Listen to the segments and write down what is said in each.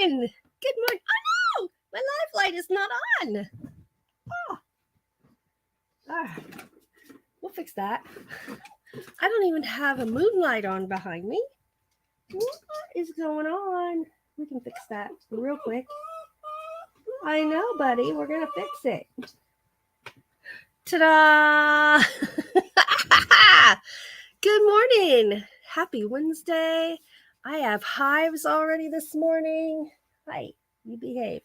morning. Good morning. Oh, no, my live light is not on. Oh. We'll fix that. I don't even have a moonlight on behind me. What is going on? We can fix that real quick. I know, buddy. We're going to fix it. Ta-da! Good morning. Happy Wednesday. I have hives already this morning. Hi, you behave.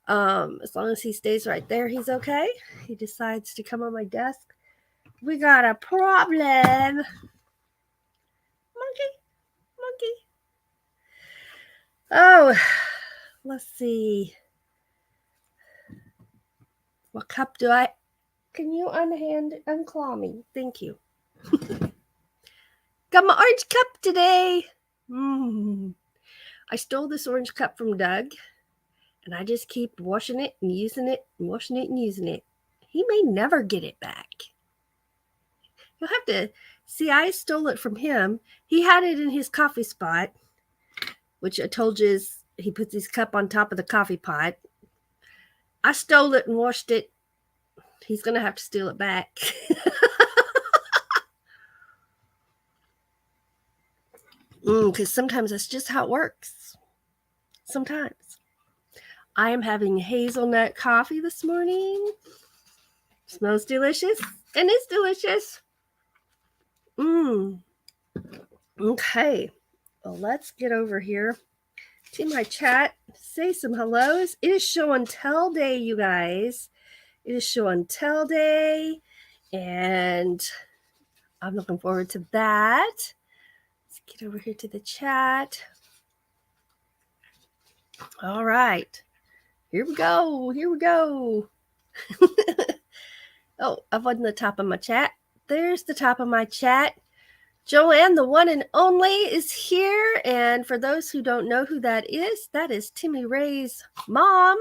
As long as he stays right there, he's okay. He decides to come on my desk. We got a problem. Monkey. Oh, let's see. What cup do I... Can you unclaw me? Thank you. Got my orange cup today. I stole this orange cup from Doug, and I just keep washing it and using it and washing it and using it. He may never get it back. You'll have to see. I stole it from him. He had it in his coffee spot, which I told you is he puts his cup on top of the coffee pot. I stole it and washed it. He's going to have to steal it back. Because sometimes that's just how it works. Sometimes. I am having hazelnut coffee this morning. Smells delicious and is delicious. Okay. Well, let's get over here to my chat. Say some hellos. It is show and tell day, you guys. It is show and tell day. And I'm looking forward to that. Let's get over here to the chat. All right. Here we go. Oh, I wasn't the top of my chat. There's the top of my chat. Joanne, the one and only, is here. And for those who don't know who that is Timmy Ray's mom.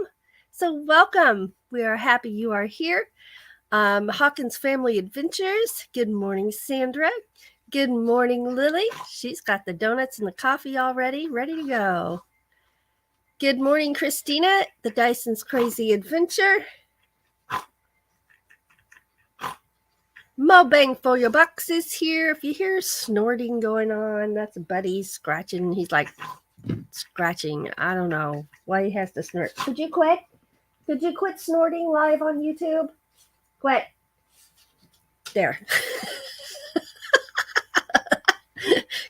So welcome. We are happy you are here. Hawkins Family Adventures. Good morning, Sandra. Good morning, Lily. She's got the donuts and the coffee already, ready to go. Good morning, Christina. The Dyson's Crazy Adventure. Mo Bang for Your Bucks is here. If you hear snorting going on, that's Buddy scratching. He's like scratching. I don't know why he has to snort. Could you quit? Could you quit snorting live on YouTube? Quit. There.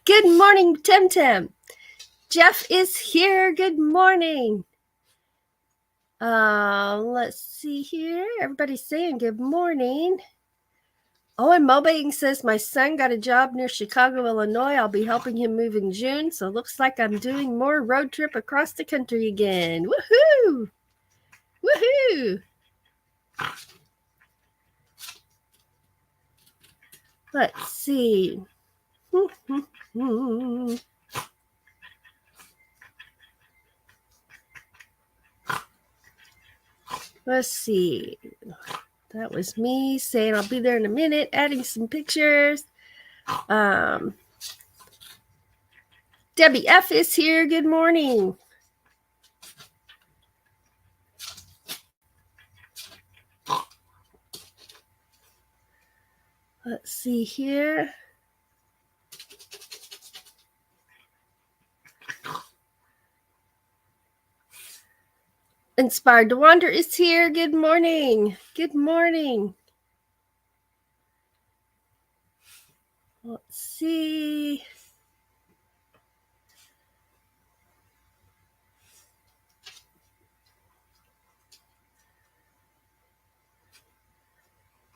Good morning, Tim Tim. Jeff is here. Good morning. Let's see here. Everybody's saying good morning. Oh, and Mobang says, my son got a job near Chicago, Illinois. I'll be helping him move in June. So it looks like I'm doing more road trip across the country again. Woohoo! Woohoo! Let's see. Let's see. That was me saying I'll be there in a minute, adding some pictures. Debbie F is here. Good morning. Let's see here. Inspired to Wander is here. Good morning. Good morning. Let's see.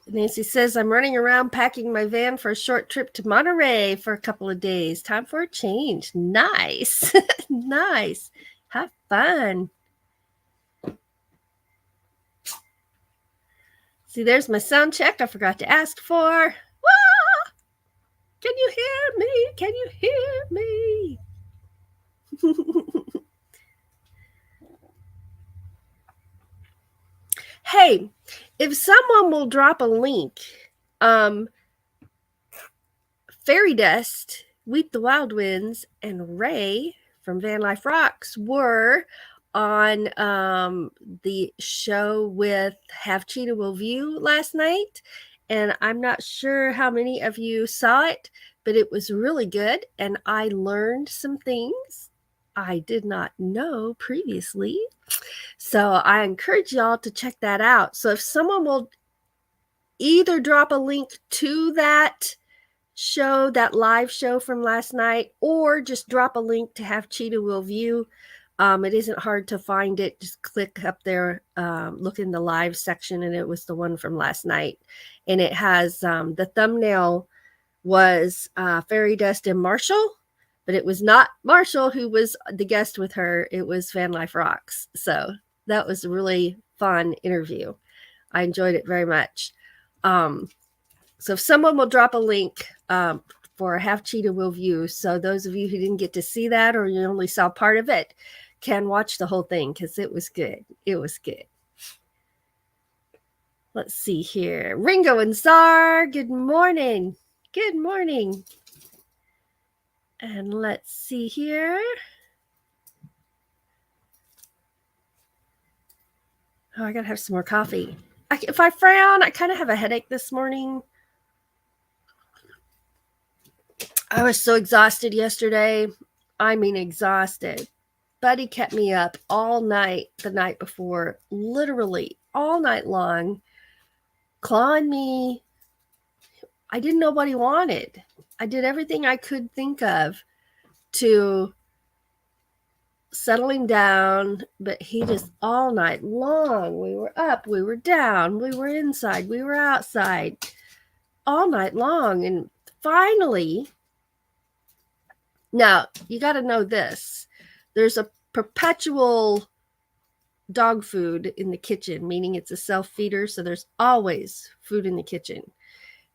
Nancy says, I'm running around packing my van for a short trip to Monterey for a couple of days. Time for a change. Nice. Nice. Have fun. See, there's my sound check I forgot to ask for. Wah! Can you hear me? Can you hear me? Hey, if someone will drop a link, Fairy Dust, Weep the Wild Winds, and Ray from Van Life Rocks were on the show with Have Cheetah Will View last night. And I'm not sure how many of you saw it, but it was really good. And I learned some things I did not know previously. So I encourage y'all to check that out. So if someone will either drop a link to that show, that live show from last night, or just drop a link to Have Cheetah Will View. It isn't hard to find it. Just click up there, look in the live section, and it was the one from last night. And it has the thumbnail was Fairy Dust and Marshall, but it was not Marshall who was the guest with her. It was Van Life Rocks. So that was a really fun interview. I enjoyed it very much. So if someone will drop a link for Have Cheetah Will View, so those of you who didn't get to see that or you only saw part of it can watch the whole thing because it was good. It was good. Let's see here. Ringo and Czar, good morning. Good morning. And let's see here. Oh, I got to have some more coffee. If I frown, I kind of have a headache this morning. I was so exhausted yesterday. I mean, exhausted. Buddy kept me up all night the night before, literally all night long, clawing me. I didn't know what he wanted. I did everything I could think of to settle him down, but he just all night long, we were up, we were down, we were inside, we were outside, all night long. And finally, now you got to know this, there's a perpetual dog food in the kitchen, meaning it's a self-feeder, so there's always food in the kitchen.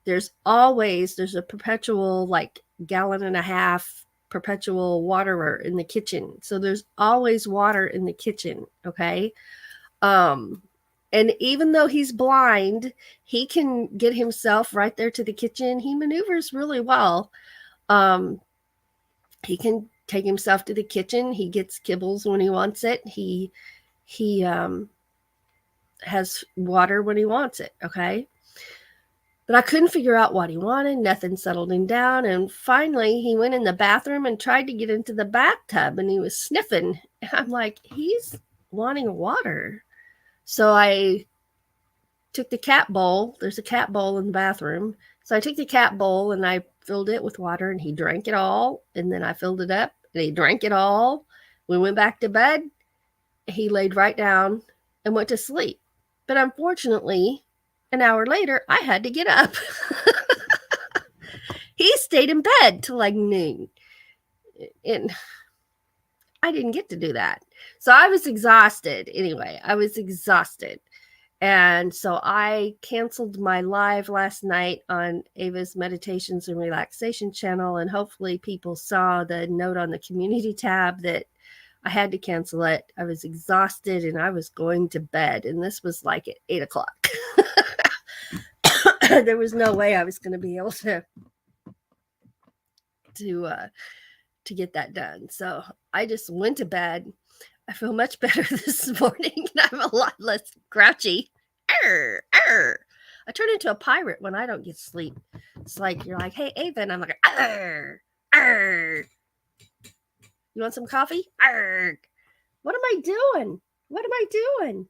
There's a perpetual like gallon and a half perpetual waterer in the kitchen. So there's always water in the kitchen, okay? And even though he's blind, he can get himself right there to the kitchen. He maneuvers really well. He can take himself to the kitchen. He gets kibbles when he wants it. He has water when he wants it, okay? But I couldn't figure out what he wanted. Nothing settled him down. And finally, he went in the bathroom and tried to get into the bathtub, and he was sniffing. And I'm like, he's wanting water. So I took the cat bowl. There's a cat bowl in the bathroom. So I took the cat bowl and I filled it with water, and he drank it all. And then I filled it up and he drank it all. We went back to bed. He laid right down and went to sleep. But unfortunately, an hour later, I had to get up. He stayed in bed till like noon. And I didn't get to do that. So I was exhausted. Anyway, I was exhausted. And so I canceled my live last night on Ava's Meditations and Relaxation channel. And hopefully people saw the note on the community tab that I had to cancel it. I was exhausted and I was going to bed. And this was like at 8 o'clock. There was no way I was going to be able to get that done. So I just went to bed. I feel much better this morning. I'm a lot less grouchy. Arr, arr. I turn into a pirate when I don't get sleep. It's like, you're like, hey, Ava, and I'm like, arr, arr. You want some coffee? Arr. What am I doing? What am I doing?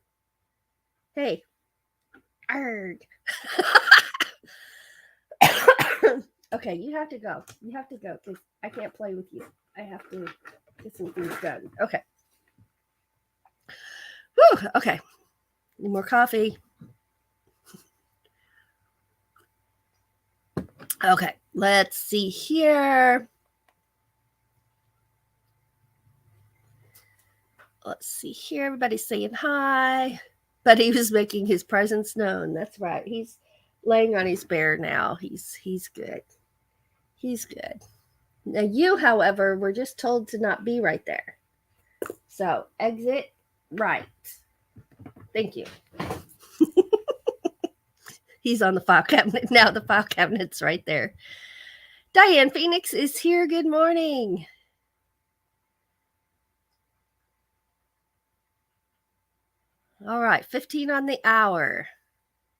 Hey. Arr. Okay, you have to go. You have to go because I can't play with you. I have to get some things done. Okay. Whew, okay. Need more coffee. Okay, let's see here. Let's see here. Everybody's saying hi. But he was making his presence known. That's right. He's laying on his bear now. He's good. He's good. Now you, however, were just told to not be right there. So exit right. Thank you. He's on the file cabinet now. The file cabinet's right there. Diane Phoenix is here. Good morning. All right, 15 on the hour.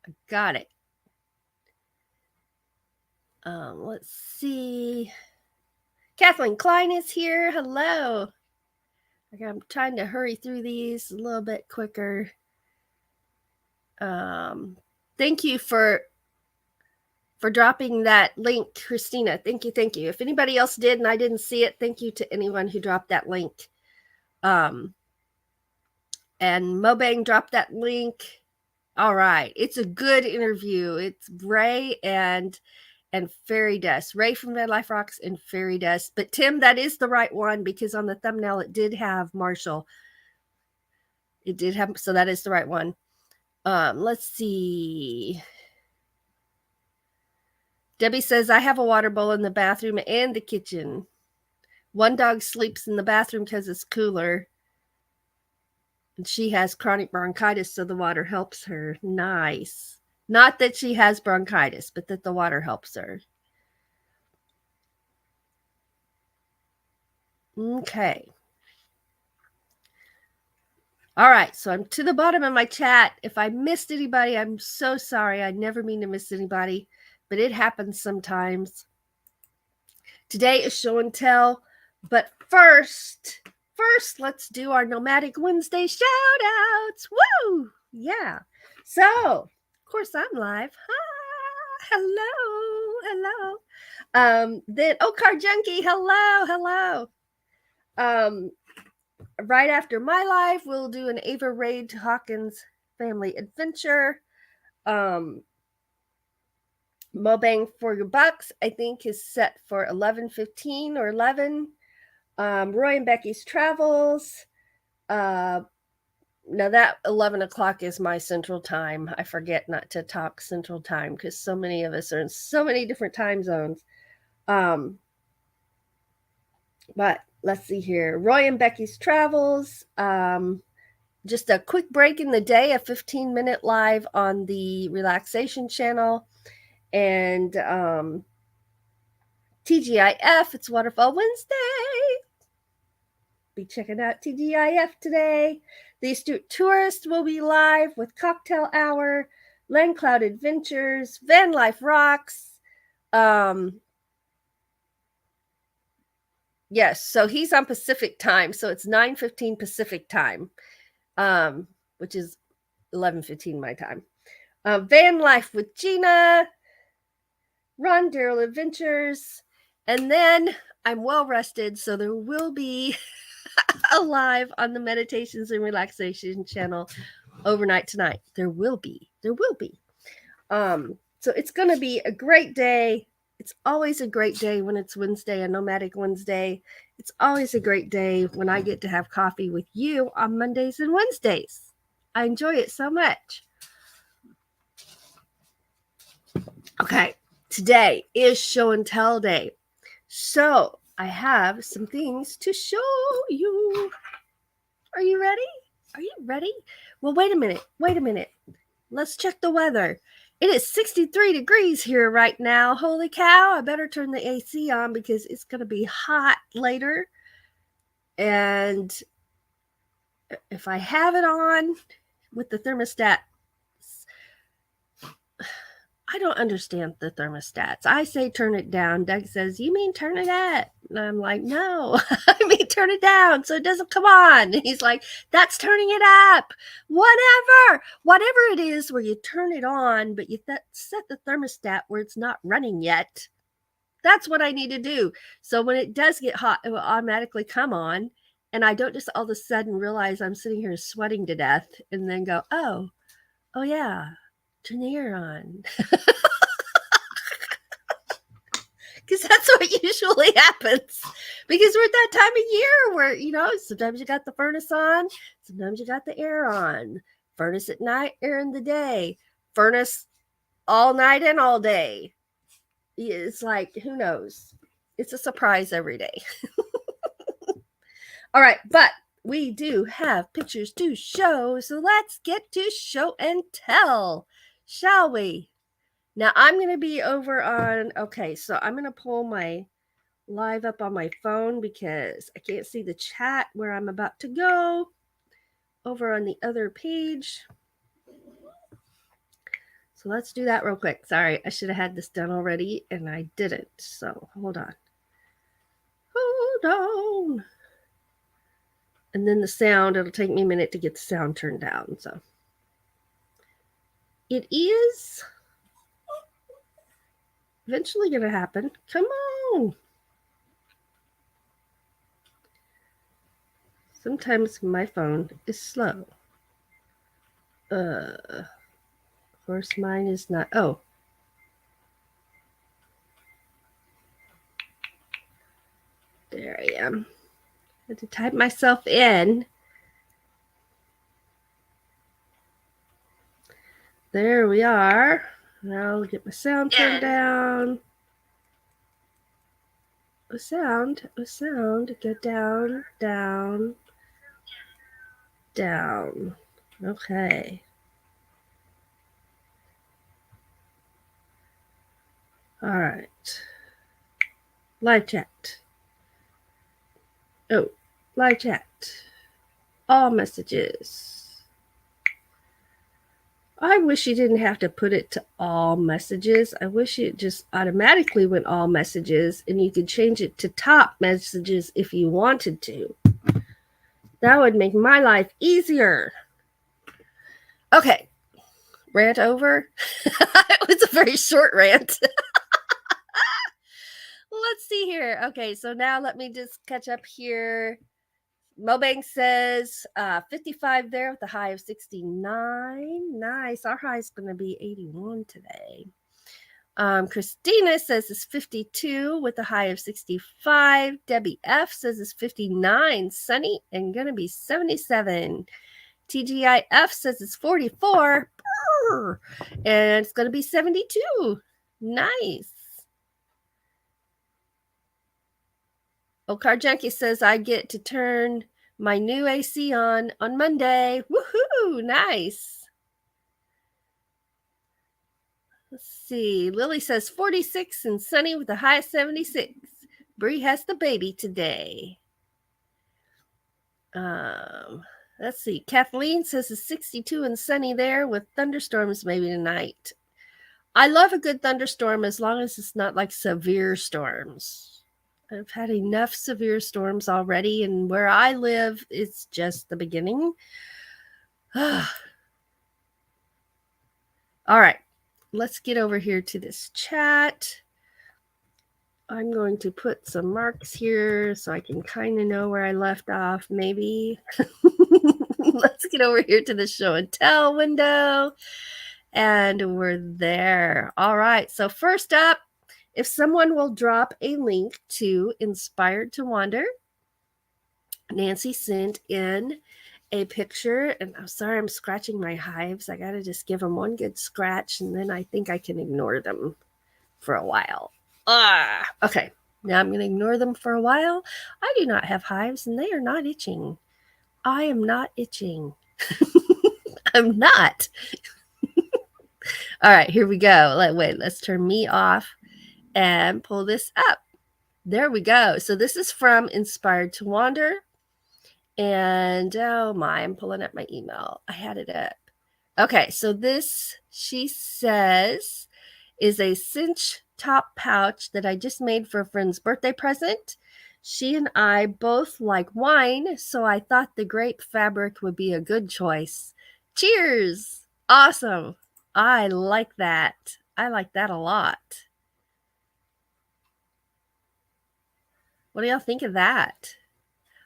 I got it. Let's see. Kathleen Klein is here. Hello. Okay, I'm trying to hurry through these a little bit quicker. Thank you for dropping that link, Christina. Thank you. If anybody else did and I didn't see it, thank you to anyone who dropped that link. And Mobang dropped that link. All right, it's a good interview. It's Ray and Fairy Dust. Ray from Red Life Rocks and Fairy Dust. But Tim, that is the right one because on the thumbnail it did have Marshall. It did have, so that is the right one. Let's see. Debbie says, I have a water bowl in the bathroom and the kitchen. One dog sleeps in the bathroom because it's cooler. And she has chronic bronchitis, so the water helps her. Nice. Not that she has bronchitis, but that the water helps her. Okay. All right, so I'm to the bottom of my chat. If I missed anybody, I'm so sorry. I never mean to miss anybody, but it happens sometimes. Today is show and tell, but first, let's do our Nomadic Wednesday shout outs. Woo! Yeah. So, of course, I'm live. Hello. Then Car Junkie, hello. Right after my live, we'll do an Ava Raid Hawkins family adventure. Mobang for your bucks, I think, is set for 11:15 or 11. Roy and Becky's travels. Now that 11 o'clock is my central time. I forget not to talk central time because so many of us are in so many different time zones. But let's see here. Roy and Becky's travels. Just a quick break in the day, a 15-minute live on the Relaxation channel. And TGIF, it's Waterfall Wednesday. Be checking out TGIF today. The Astute Tourist will be live with Cocktail Hour, Land Cloud Adventures, Van Life Rocks. Yes, so he's on Pacific time, so it's 9:15 Pacific time, which is 11:15 my time. Van Life with Gina, Ron Daryl Adventures, and then I'm well rested, so there will be a live on the Meditations and Relaxation channel overnight tonight. There will be. So it's going to be a great day. It's always a great day when it's Wednesday, a Nomadic Wednesday. It's always a great day when I get to have coffee with you on Mondays and Wednesdays. I enjoy it so much. Okay, today is show and tell day. So I have some things to show you. Are you ready? Well, wait a minute. Let's check the weather. It is 63 degrees here right now. Holy cow, I better turn the AC on because it's going to be hot later. And if I have it on with the thermostat, I don't understand the thermostats. I say turn it down. Doug says, you mean turn it up? And I'm like, no, I mean turn it down so it doesn't come on. And he's like, that's turning it up. Whatever it is where you turn it on, but you set the thermostat where it's not running yet. That's what I need to do. So when it does get hot, it will automatically come on. And I don't just all of a sudden realize I'm sitting here sweating to death and then go, oh yeah. Turn the air on. Because that's what usually happens. Because we're at that time of year where, sometimes you got the furnace on, sometimes you got the air on. Furnace at night, air in the day. Furnace all night and all day. It's like, who knows? It's a surprise every day. All right, but we do have pictures to show, so let's get to show and tell. Shall we? Now I'm going to be over on, so I'm going to pull my live up on my phone because I can't see the chat where I'm about to go. over on the other page. So let's do that real quick. Sorry, I should have had this done already and I didn't. So hold on. Hold on. And then the sound, it'll take me a minute to get the sound turned down. So it is eventually going to happen. Come on. Sometimes my phone is slow. Of course, mine is not. Oh. There I am. I had to type myself in. There we are. Now I'll get my sound turned down. A sound. Go down, down, down. Okay. All right. Live chat. Oh, live chat. All messages. I wish you didn't have to put it to all messages. I wish it just automatically went all messages and you could change it to top messages if you wanted to. That would make my life easier. Okay. Rant over. It was a very short rant. Let's see here. Okay, so now let me just catch up here. Mobank says 55 there with a high of 69. Nice. Our high is going to be 81 today. Christina says it's 52 with a high of 65. Debbie F says it's 59, sunny, and going to be 77. TGIF says it's 44, and it's going to be 72. Nice. Car Junkie says I get to turn my new AC on Monday. Woohoo! Nice. Let's see. Lily says 46 and sunny with a high of 76. Bree has the baby today. Let's see. Kathleen says it's 62 and sunny there with thunderstorms maybe tonight. I love a good thunderstorm as long as it's not like severe storms. I've had enough severe storms already, and where I live, it's just the beginning. All right, let's get over here to this chat. I'm going to put some marks here so I can kind of know where I left off, maybe. Let's get over here to the show and tell window, and we're there. All right, so first up, if someone will drop a link to Inspired to Wander, Nancy sent in a picture, and I'm sorry I'm scratching my hives. I got to just give them one good scratch, and then I think I can ignore them for a while. Okay, now I'm going to ignore them for a while. I do not have hives, and they are not itching. I am not itching. I'm not. All right, here we go. Wait, let's turn me off and pull this up. There we go. So this is from Inspired to Wander. And oh my, I'm pulling up my email. I had it up. Okay, so this, she says, is a cinch top pouch that I just made for a friend's birthday present. She and I both like wine, so I thought the grape fabric would be a good choice. Cheers! Awesome. I like that. I like that a lot. What do y'all think of that?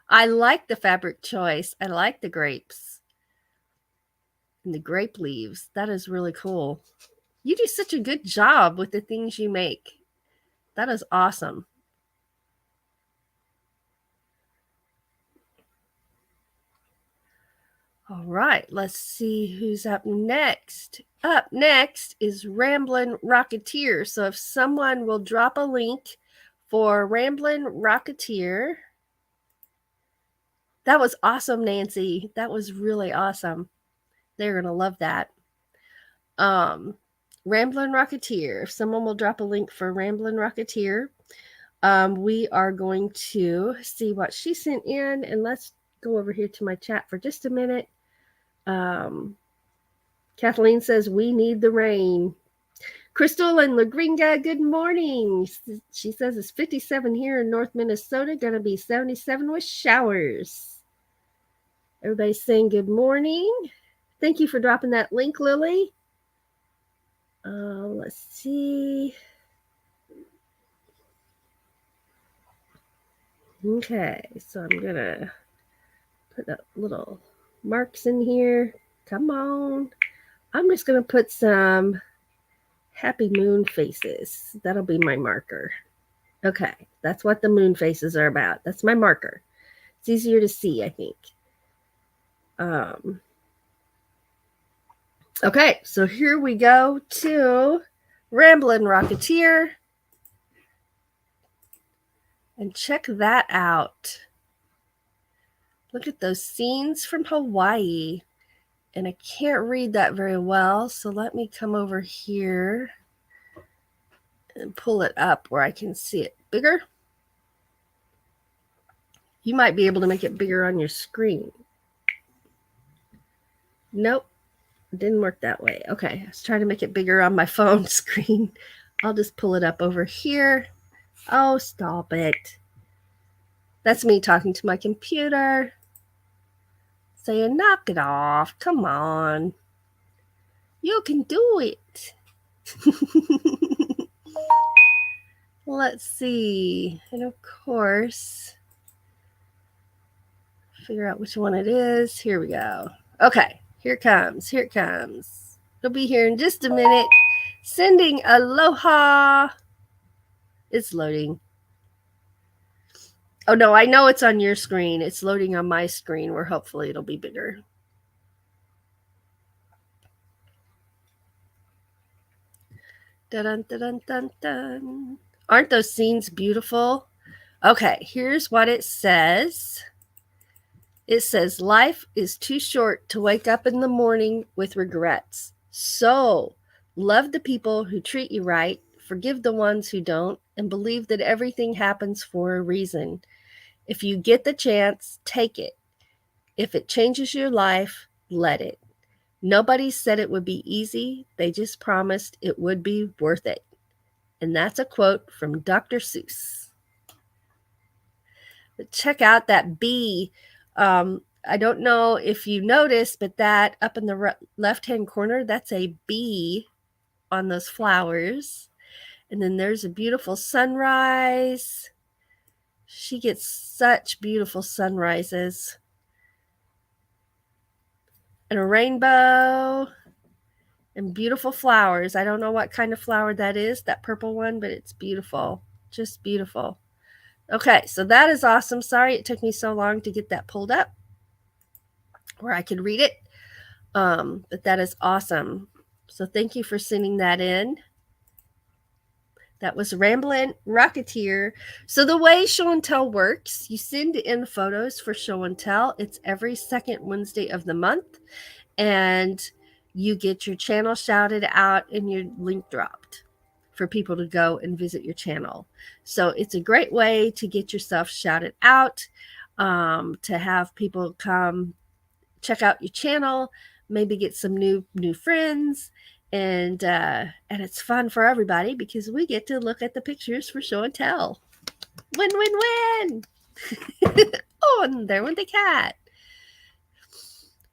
I like the fabric choice. I like the grapes and the grape leaves. That is really cool. You do such a good job with the things you make. That is awesome. All right, let's see who's up next. Up next is Ramblin' Rocketeer. So if someone will drop a link for Ramblin' Rocketeer. That was awesome, Nancy. That was really awesome. They're going to love that. Ramblin' Rocketeer. If someone will drop a link for Ramblin' Rocketeer, we are going to see what she sent in. And let's go over here to my chat for just a minute. Kathleen says, we need the rain. Crystal and La Gringa, good morning. She says it's 57 here in North Minnesota, going to be 77 with showers. Everybody's saying good morning. Thank you for dropping that link, Lily. Let's see. Okay, so I'm going to put up little marks in here. Come on. I'm just going to put some happy moon faces. That'll be my marker. Okay, that's what the moon faces are about. That's my marker. It's easier to see, I think. Okay, so here we go to Ramblin' Rocketeer. And check that out. Look at those scenes from Hawaii. And I can't read that very well, so let me come over here and pull it up where I can see it bigger. You might be able to make it bigger on your screen. Nope, it didn't work that way. Okay, I was trying to make it bigger on my phone screen. I'll just pull it up over here. Oh, stop it. That's me talking to my computer. Saying, knock it off. Come on. You can do it. Let's see. And of course, figure out which one it is. Here we go. Okay, here it comes. Here it comes. It'll be here in just a minute. Sending aloha. It's loading. Oh, no, I know it's on your screen. It's loading on my screen where hopefully it'll be bigger. Dun, dun, dun, dun, dun. Aren't those scenes beautiful? Okay, here's what it says. It says, life is too short to wake up in the morning with regrets. So, love the people who treat you right, forgive the ones who don't, and believe that everything happens for a reason. If you get the chance, take it. If it changes your life, let it. Nobody said it would be easy. They just promised it would be worth it. And that's a quote from Dr. Seuss. But check out that bee. I don't know if you noticed, but that up in the left-hand corner, that's a bee on those flowers. And then there's a beautiful sunrise. She gets such beautiful sunrises. And a rainbow and beautiful flowers. I don't know what kind of flower that is, that purple one, but it's beautiful. Just beautiful. Okay, so that is awesome. Sorry it took me so long to get that pulled up where I could read it. But that is awesome. So thank you for sending that in. That was Ramblin' Rocketeer. So the way Show and Tell works, you send in photos for Show and Tell. It's every second Wednesday of the month. And you get your channel shouted out and your link dropped for people to go and visit your channel. So it's a great way to get yourself shouted out, to have people come check out your channel, maybe get some new friends, and it's fun for everybody because we get to look at the pictures for Show and Tell. Win, win, win! Oh, and there went the cat.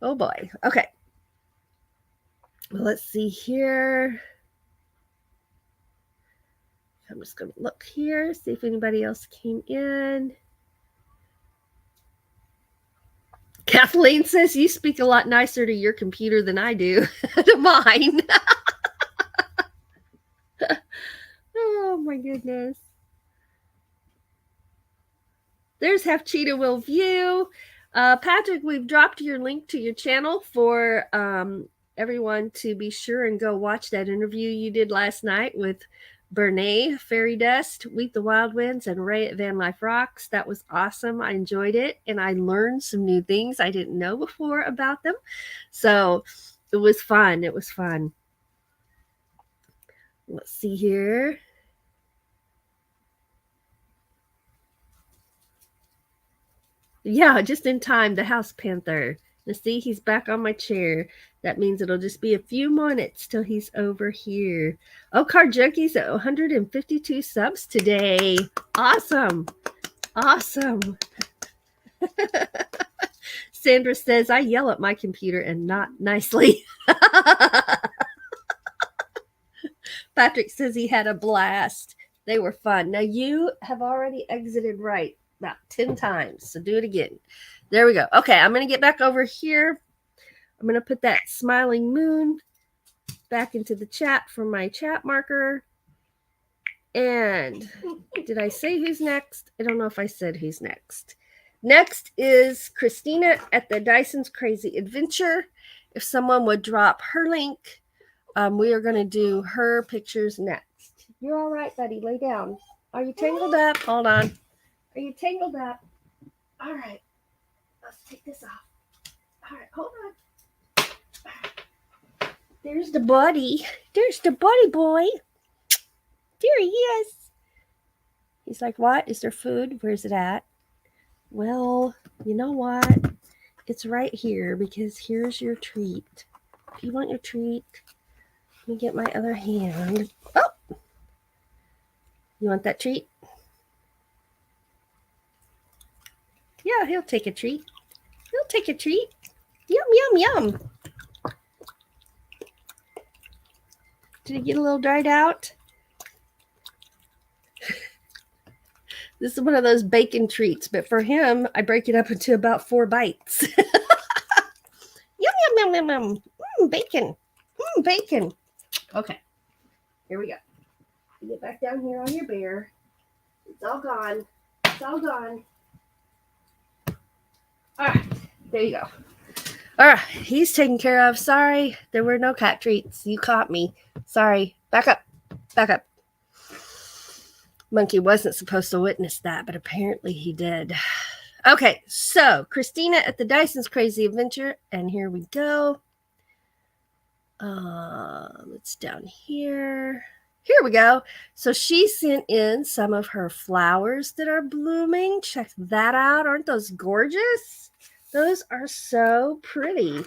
Oh boy. Okay. Well, let's see here. I'm just going to look here, see if anybody else came in. Kathleen says you speak a lot nicer to your computer than I do to mine. Oh my goodness. There's Half Cheetah Will View. Patrick, we've dropped your link to your channel for everyone to be sure and go watch that interview you did last night with Bernae, Fairy Dust, Weep the Wild Winds, and Ray at Van Life Rocks. That was awesome. I enjoyed it, and I learned some new things I didn't know before about them. So it was fun. It was fun. Let's see here. Yeah, just in time, the House Panther. Let's see, he's back on my chair. That means it'll just be a few minutes till he's over here. Oh, Card Junkie's at 152 subs today. Awesome. Awesome. Sandra says, I yell at my computer and not nicely. Patrick says he had a blast. They were fun. Now, you have already exited right about 10 times, so do it again. There we go. Okay, I'm going to get back over here. I'm going to put that smiling moon back into the chat for my chat marker. And did I say who's next? I don't know if I said who's next. Next is Christina at the Dyson's Crazy Adventure. If someone would drop her link, we are going to do her pictures next. You're all right, buddy. Lay down. Are you tangled up? Hold on. Are you tangled up? All right. Let's take this off. All right. Hold on. There's the buddy. There's the buddy boy. There he is. He's like, what? Is there food? Where's it at? Well, you know what? It's right here because here's your treat. If you want your treat, let me get my other hand. Oh! You want that treat? Yeah, he'll take a treat. He'll take a treat. Yum, yum, yum. Did he get a little dried out? This is one of those bacon treats, but for him, I break it up into about 4 bites. Yum, yum, yum, yum, yum. Bacon. Bacon. Okay, here we go. You get back down here on your bear. It's all gone. It's all gone. All right, there you go. All right, he's taken care of. Sorry, there were no cat treats. You caught me. Sorry. Back up. Back up. Monkey wasn't supposed to witness that, but apparently he did. Okay, so Christina at the Dyson's Crazy Adventure, and here we go. It's down here. Here we go. So she sent in some of her flowers that are blooming. Check that out. Aren't those gorgeous? Those are so pretty.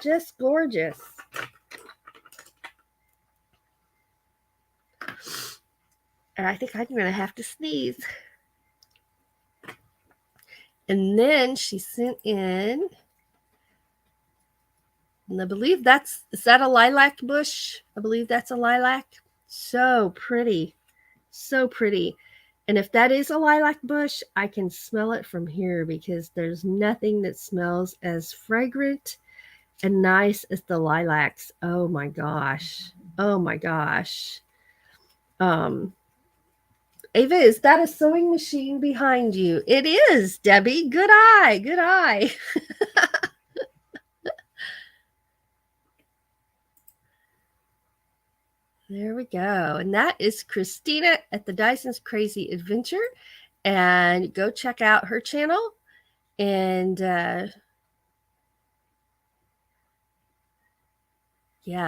Just gorgeous. And I think I'm going to have to sneeze. And then she sent in, and I believe is that a lilac bush? I believe that's a lilac. So pretty. So pretty. And if that is a lilac bush, I can smell it from here because there's nothing that smells as fragrant and nice as the lilacs. Oh my gosh. Oh my gosh. Ava, is that a sewing machine behind you? It is, Debbie. Good eye. Good eye. There we go. And that is Christina at the Dyson's Crazy Adventure. And go check out her channel. And yeah,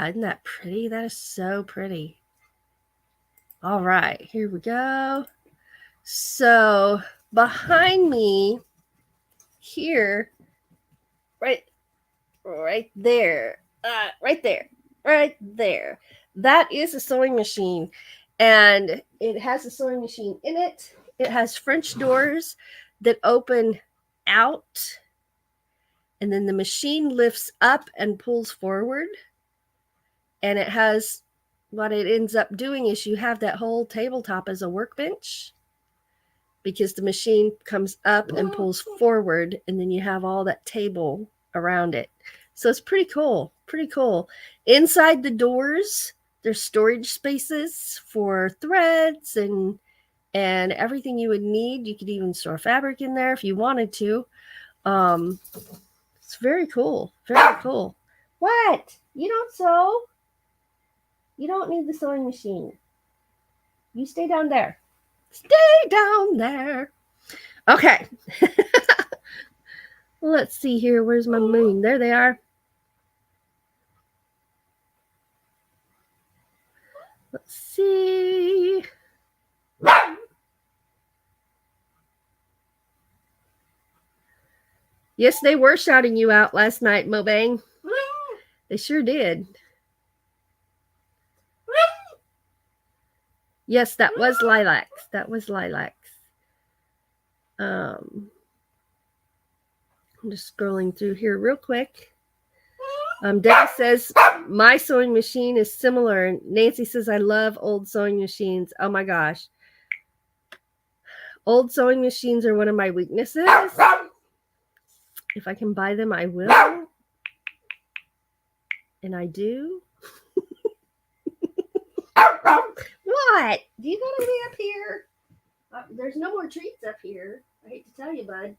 isn't that pretty? That is so pretty. All right, here we go. So behind me here, right there, right there. That is a sewing machine, and it has a sewing machine in it. It has French doors that open out, and then the machine lifts up and pulls forward. And it has, what it ends up doing is you have that whole tabletop as a workbench because the machine comes up and pulls forward, and then you have all that table around it. So it's pretty cool. Pretty cool. Inside the doors, there's storage spaces for threads and everything you would need. You could even store fabric in there if you wanted to. It's very cool. Very cool. What? You don't sew? You don't need the sewing machine. You stay down there. Stay down there. Okay. Let's see here. Where's my moon? There they are. Let's see. Yes, they were shouting you out last night, Mobang. They sure did. Yes, that was Lilacs. That was Lilacs. I'm just scrolling through here real quick. Debbie says, my sewing machine is similar. Nancy says, I love old sewing machines. Oh my gosh. Old sewing machines are one of my weaknesses. If I can buy them, I will. And I do. What? Do you gotta be up here? There's no more treats up here. I hate to tell you, bud.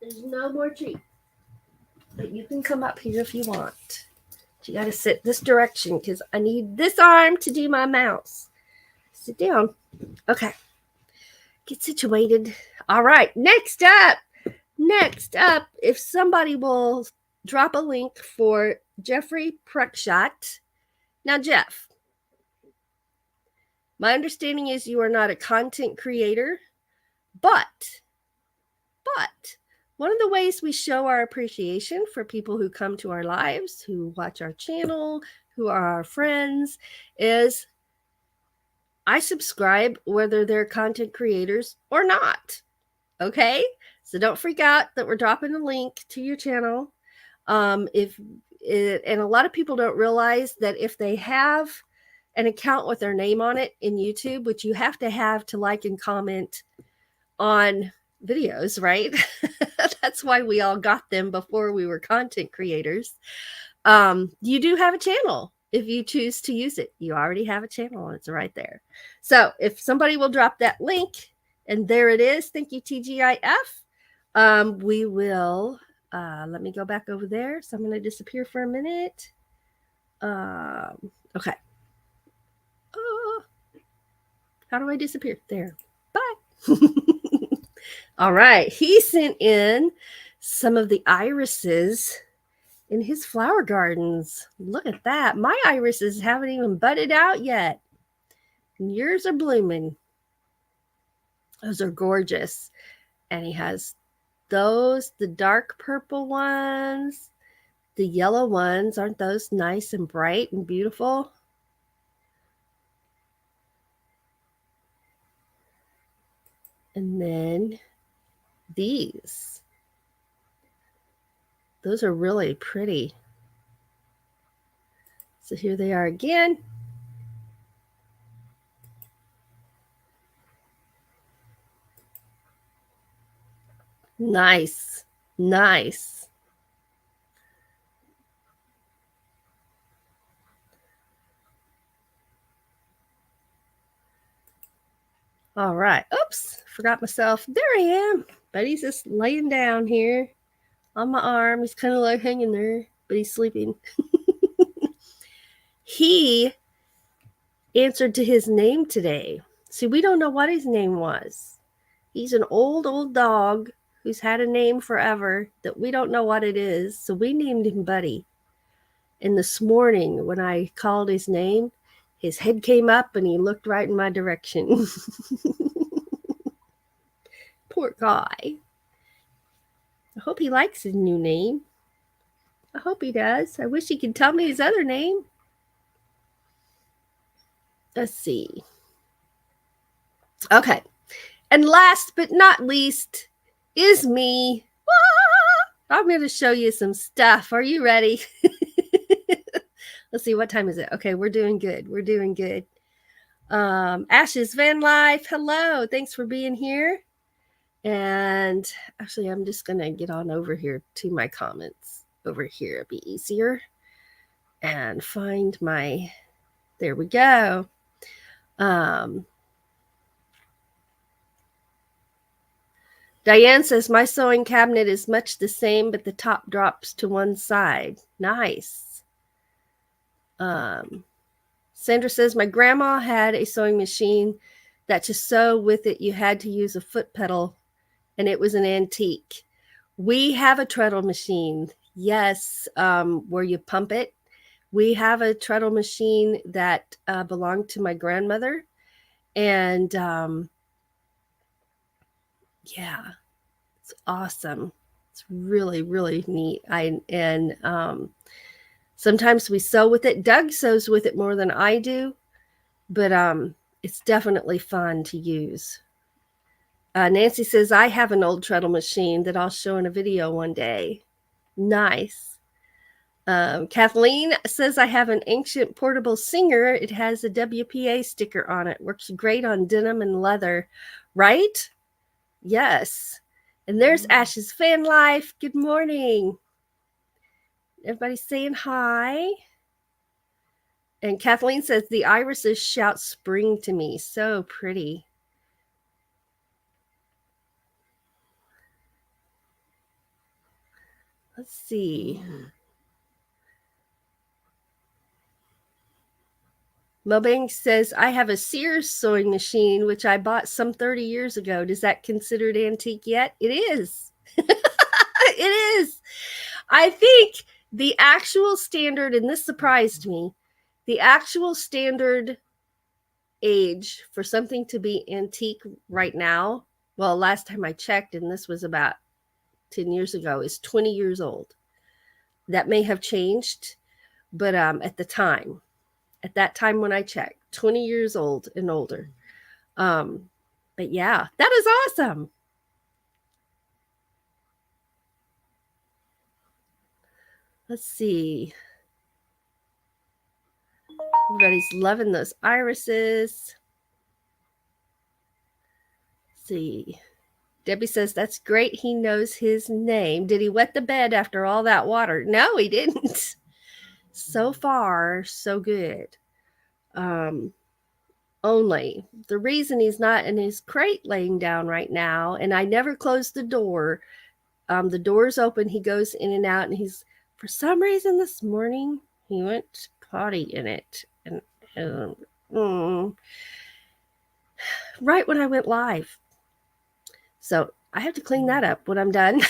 There's no more treats. But you can come up here if you want. But you gotta sit this direction because I need this arm to do my mouse. Sit down. Okay. Get situated. All right. Next up, if somebody will drop a link for Jeffrey Pruckshot. Now, Jeff, my understanding is you are not a content creator, but one of the ways we show our appreciation for people who come to our lives, who watch our channel, who are our friends, is I subscribe whether they're content creators or not. Okay? So don't freak out that we're dropping a link to your channel. And a lot of people don't realize that if they have an account with their name on it in YouTube, which you have to like and comment on videos, right? That's why we all got them before we were content creators. You do have a channel. If you choose to use it, you already have a channel and it's right there. So if somebody will drop that link, and there it is. Thank you, TGIF. We will, let me go back over there. So I'm going to disappear for a minute. Okay. How do I disappear? There. Bye. All right. He sent in some of the irises in his flower gardens. Look at that. My irises haven't even budded out yet. And yours are blooming. Those are gorgeous. And he has those, the dark purple ones, the yellow ones. Aren't those nice and bright and beautiful? And then these. Those are really pretty. So here they are again. Nice. Nice. All right. Oops. Forgot myself. There I am. Buddy's just laying down here on my arm. He's kind of like hanging there, but he's sleeping. He answered to his name today. See, we don't know what his name was. He's an old dog who's had a name forever that we don't know what it is. So we named him Buddy. And this morning when I called his name, his head came up and he looked right in my direction. Poor guy. I hope he likes his new name. I hope he does. I wish he could tell me his other name. Let's see. Okay. And last but not least is me. I'm going to show you some stuff. Are you ready? Let's see. What time is it? Okay. We're doing good. We're doing good. Ashes Van Life. Hello. Thanks for being here. And actually, I'm just going to get on over here to my comments over here. It'll be easier. And find my, there we go. Diane says, my sewing cabinet is much the same, but the top drops to one side. Nice. Sandra says, my grandma had a sewing machine that to sew with it, you had to use a foot pedal, and it was an antique. We have a treadle machine. Yes, where you pump it. We have a treadle machine that belonged to my grandmother. And yeah, it's awesome. It's really, really neat. Sometimes we sew with it. Doug sews with it more than I do, but it's definitely fun to use. Nancy says, I have an old treadle machine that I'll show in a video one day. Nice. Kathleen says, I have an ancient portable Singer. It has a WPA sticker on it. Works great on denim and leather. Right? Yes. And there's Ash's fan life. Good morning. Everybody's saying hi. And Kathleen says, the irises shout spring to me. So pretty. Let's see. Mobank says, I have a Sears sewing machine, which I bought some 30 years ago. Is that considered antique yet? It is. It is. I think the actual standard, and this surprised me, the actual standard age for something to be antique right now, well, last time I checked, and this was about 10 years ago, is 20 years old. That may have changed, but at that time when I checked, 20 years old and older. But yeah, that is awesome. Let's see. Everybody's loving those irises. Let's see. Debbie says, that's great. He knows his name. Did he wet the bed after all that water? No, he didn't. So far, so good. Only the reason he's not in his crate laying down right now, and I never closed the door. The door's open. He goes in and out, and for some reason this morning, he went potty in it. And right when I went live. So I have to clean that up when I'm done.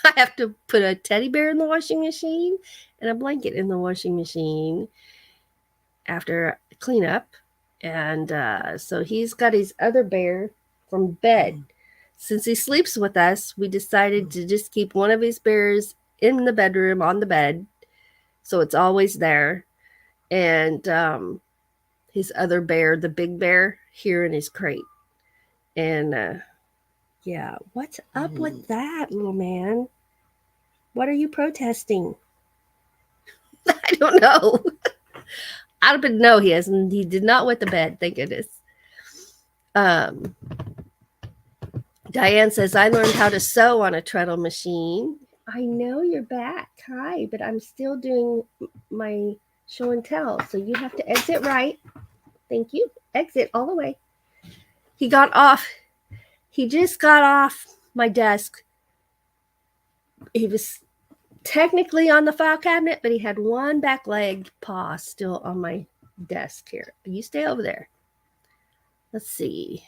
I have to put a teddy bear in the washing machine and a blanket in the washing machine after cleanup. And so he's got his other bear from bed. Since he sleeps with us, we decided to just keep one of his bears in the bedroom on the bed. So it's always there. And his other bear, the big bear, here in his crate. And yeah, what's up with that, little man? What are you protesting? I don't know. I don't know. He did not wet the bed. Thank goodness. Diane says, I learned how to sew on a treadle machine. I know you're back. Hi, but I'm still doing my show and tell. So you have to exit right. Thank you. Exit all the way. He just got off my desk. He was technically on the file cabinet, but he had one back leg paw still on my desk here. You stay over there. Let's see.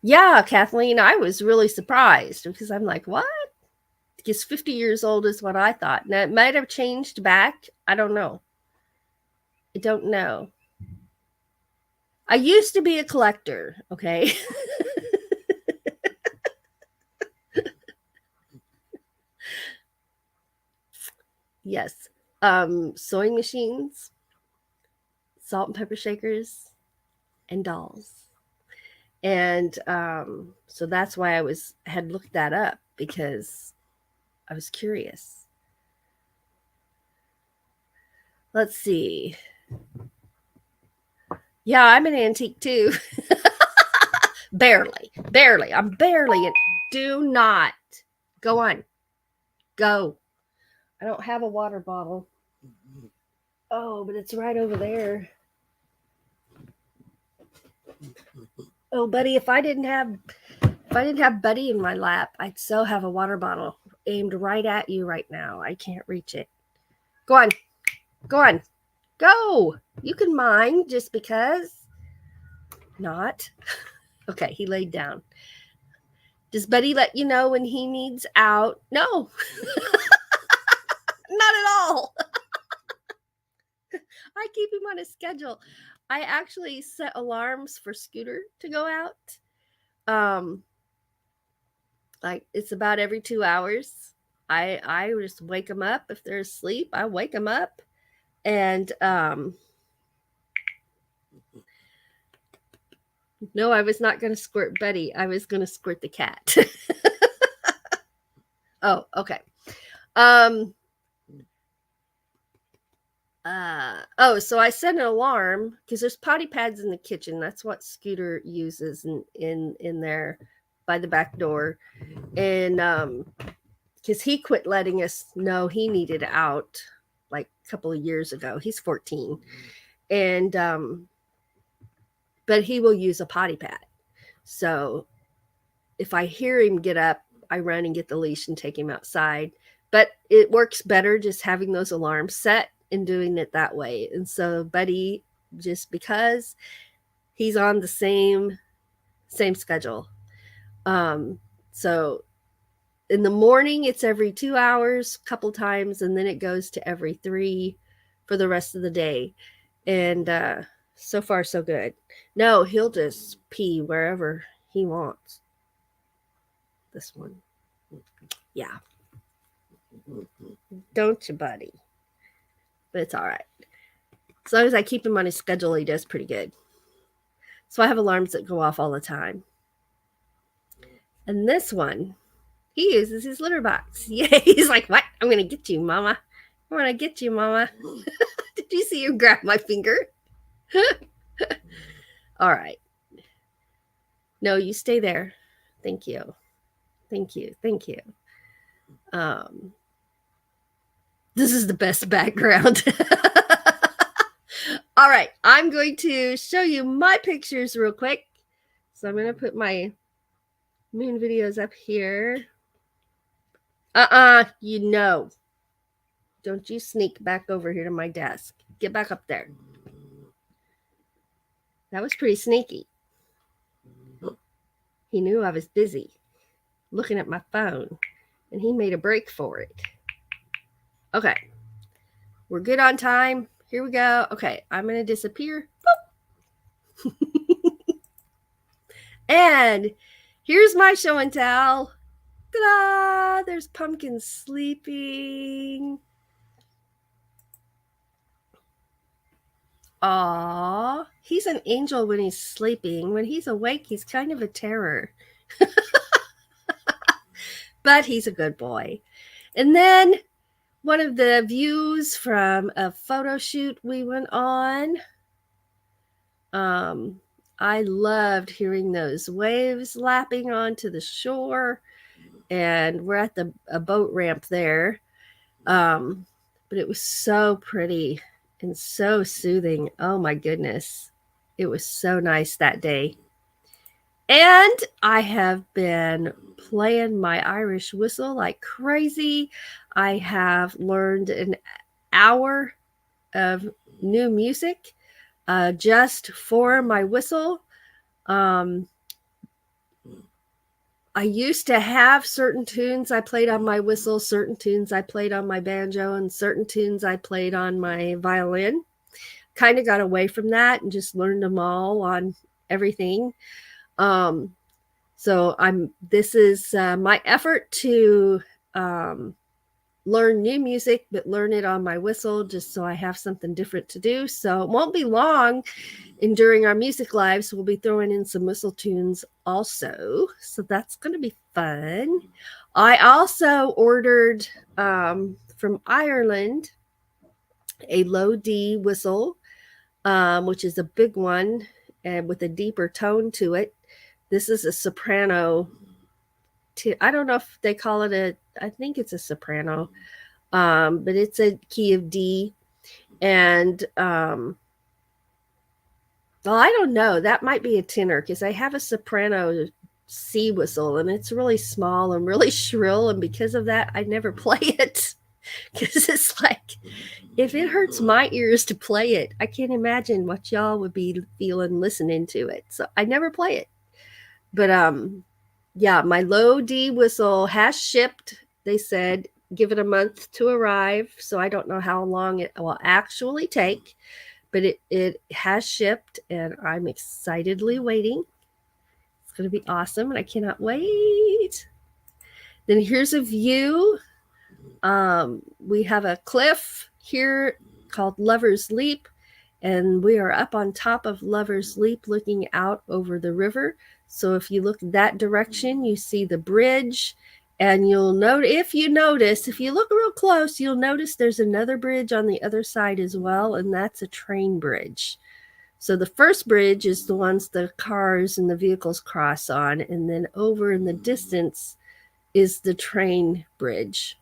Yeah, Kathleen, I was really surprised because I'm like, what? Because 50 years old is what I thought. Now, it might have changed back. I don't know. I used to be a collector, okay? Yes. Sewing machines, salt and pepper shakers, and dolls. And so that's why I had looked that up, because I was curious. Let's see. Yeah, I'm an antique too. Barely. I'm barely. Do not. Go on. Go. I don't have a water bottle. Oh, but it's right over there. Oh, buddy, if I didn't have Buddy in my lap, I'd so have a water bottle aimed right at you right now. I can't reach it. Go on. Go. You can mine just because. Not. Okay, he laid down. Does Buddy let you know when he needs out? No. Not at all. I keep him on a schedule. I actually set alarms for Scooter to go out. Like it's about every 2 hours. I just wake them up if they're asleep. I wake them up, and no, I was not going to squirt Betty. I was going to squirt the cat. Oh, okay. So I set an alarm because there's potty pads in the kitchen. That's what Scooter uses in there by the back door. And because he quit letting us know he needed out like a couple of years ago. He's 14. And but he will use a potty pad. So if I hear him get up, I run and get the leash and take him outside. But it works better just having those alarms set and doing it that way. And so Buddy, just because he's on the same schedule. So in the morning, it's every 2 hours, a couple times, and then it goes to every 3 for the rest of the day. And so far, so good. No, he'll just pee wherever he wants. This one. Yeah. Don't you, Buddy? But it's all right. As long as I keep him on his schedule, he does pretty good. So I have alarms that go off all the time. And this one, he uses his litter box. Yeah, he's like, what? I'm going to get you, Mama. I'm going to get you, Mama. Did you see him grab my finger? All right. No, you stay there. Thank you. Thank you. Thank you. This is the best background. All right. I'm going to show you my pictures real quick. So I'm going to put my moon videos up here. You know. Don't you sneak back over here to my desk. Get back up there. That was pretty sneaky. He knew I was busy looking at my phone, and he made a break for it. Okay. We're good on time. Here we go. Okay, I'm going to disappear. And here's my show and tell. Ta-da! There's Pumpkin sleeping. Aw, he's an angel when he's sleeping. When he's awake, he's kind of a terror. But he's a good boy. And then one of the views from a photo shoot we went on. I loved hearing those waves lapping onto the shore. And we're at a boat ramp there. But it was so pretty and so soothing. Oh my goodness. It was so nice that day. And I have been playing my Irish whistle like crazy. I have learned an hour of new music just for my whistle. I used to have certain tunes I played on my whistle, certain tunes I played on my banjo, and certain tunes I played on my violin. Kind of got away from that and just learned them all on everything. So this is my effort to learn new music, but learn it on my whistle just so I have something different to do. So it won't be long. And during our music lives, we'll be throwing in some whistle tunes also. So that's going to be fun. I also ordered from Ireland a low D whistle, which is a big one and with a deeper tone to it. This is a soprano. I don't know if they call it I think it's a soprano, but it's a key of D. And, well, I don't know. That might be a tenor because I have a soprano C whistle and it's really small and really shrill. And because of that, I never play it because it's like, if it hurts my ears to play it, I can't imagine what y'all would be feeling listening to it. So I never play it. But yeah, my low D whistle has shipped. They said give it a month to arrive. So I don't know how long it will actually take. but it has shipped, and I'm excitedly waiting. It's going to be awesome, and I cannot wait. Then here's a view. We have a cliff here called Lover's Leap, and we are up on top of Lover's Leap looking out over the river. So if you look that direction, you see the bridge, and you'll note, if you look real close, you'll notice there's another bridge on the other side as well, and that's a train bridge. So the first bridge is the ones the cars and the vehicles cross on, and then over in the distance is the train bridge.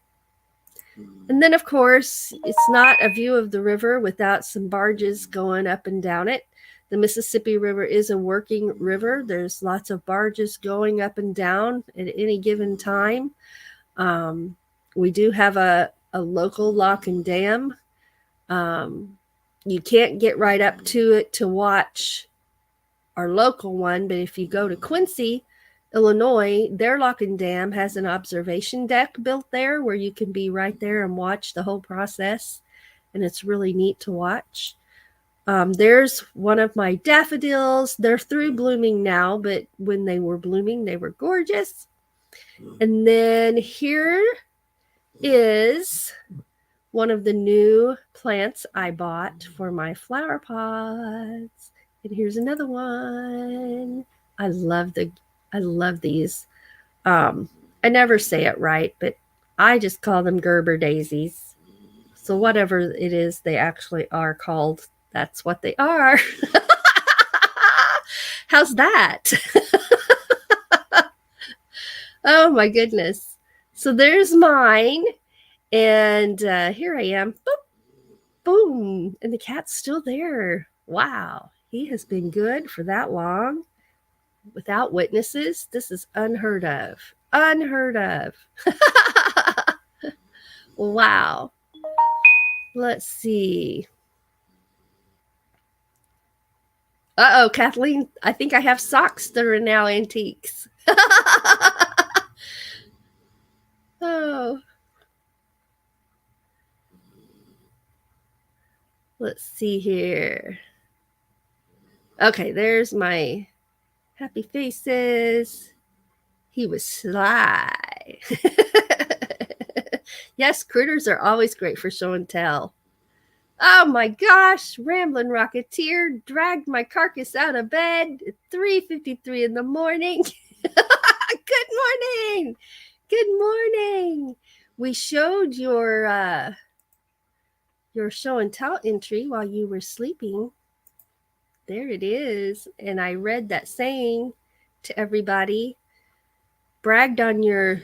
And then, of course, it's not a view of the river without some barges going up and down it. The Mississippi River is a working river. There's lots of barges going up and down at any given time. We do have a local lock and dam. You can't get right up to it to watch our local one, but if you go to Quincy, Illinois, their lock and dam has an observation deck built there where you can be right there and watch the whole process, and it's really neat to watch. There's one of my daffodils. They're through blooming now, but when they were blooming, they were gorgeous. And then here is one of the new plants I bought for my flower pots. And here's another one. I love these. I never say it right, but I just call them Gerber daisies. So whatever it is they actually are called, that's what they are. How's that? Oh my goodness. So there's mine. And here I am. Boop, boom. And the cat's still there. Wow. He has been good for that long without witnesses. This is unheard of. Unheard of. Wow. Let's see. Uh-oh, Kathleen, I think I have socks that are now antiques. Oh. Let's see here. Okay, there's my happy faces. He was sly. Yes, critters are always great for show and tell. Oh my gosh, Ramblin' Rocketeer dragged my carcass out of bed at 3:53 in the morning. Good morning. Good morning. We showed your show and tell entry while you were sleeping. There it is. And I read that saying to everybody. Bragged on your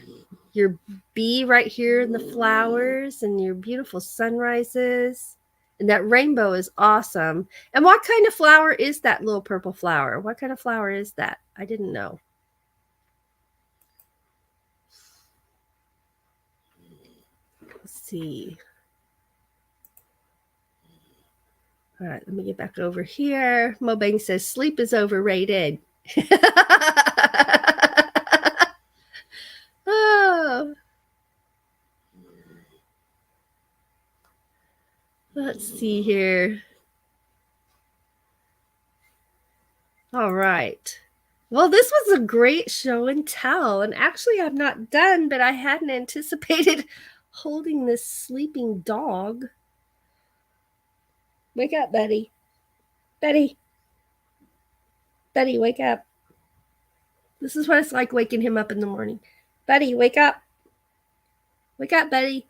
bee right here in the flowers and your beautiful sunrises. And that rainbow is awesome. And what kind of flower is that little purple flower? What kind of flower is that? I didn't know. Let's see. All right, let me get back over here. Mobang says sleep is overrated. Oh. Let's see here. All right. Well, this was a great show and tell. And actually, I'm not done, but I hadn't anticipated holding this sleeping dog. Wake up, Betty. Betty. Betty, wake up. This is what it's like waking him up in the morning. Betty, wake up. Wake up, Betty.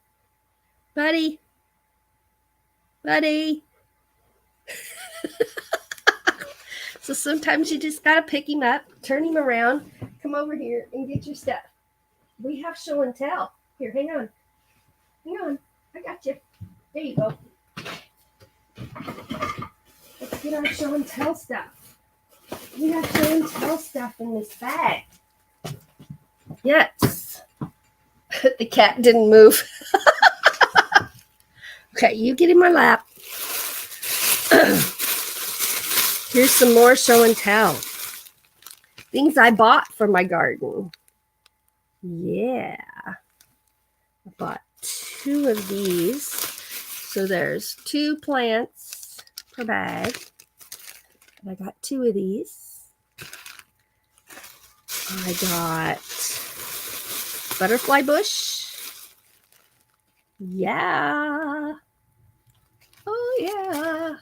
Betty. Betty. So sometimes you just got to pick him up, turn him around, come over here and get your stuff. We have show and tell. Here, hang on. Hang on. I got you. There you go. Let's get our show and tell stuff. We have show and tell stuff in this bag. Yes. The cat didn't move. Okay, you get in my lap. Here's some more show and tell. Things I bought for my garden. Yeah. I bought 2 of these. So there's 2 plants paper bag. And I got 2 of these. I got butterfly bush. Yeah. Oh, yeah.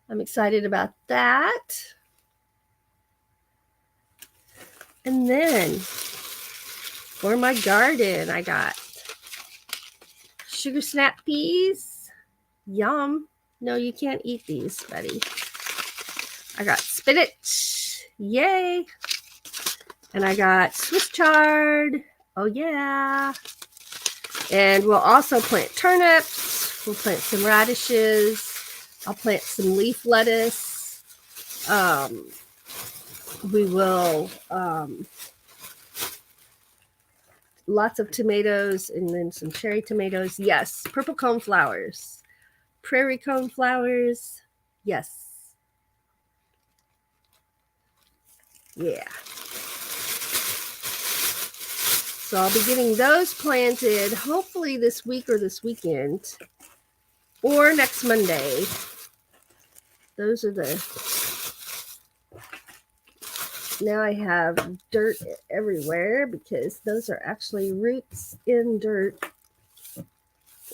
I'm excited about that. And then for my garden, I got sugar snap peas. Yum. No, you can't eat these, buddy. I got spinach. Yay. And I got Swiss chard. Oh, yeah. And we'll also plant turnips. We'll plant some radishes. I'll plant some leaf lettuce. We will lots of tomatoes and then some cherry tomatoes. Yes, purple cone flowers. Prairie cone flowers. Yes. Yeah. So I'll be getting those planted hopefully this week or this weekend or next Monday. Those are now I have dirt everywhere because those are actually roots in dirt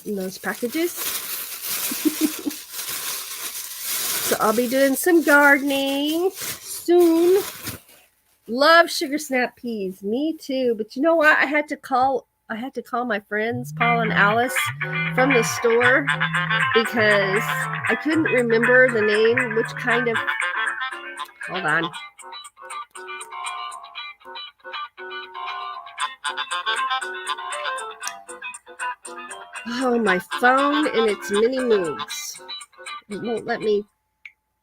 in those packages. So I'll be doing some gardening soon. Love sugar snap peas. Me too. But you know what? I had to call my friends, Paul and Alice, from the store because I couldn't remember the name, which kind of... Hold on. Oh, my phone and its mini moods. It won't let me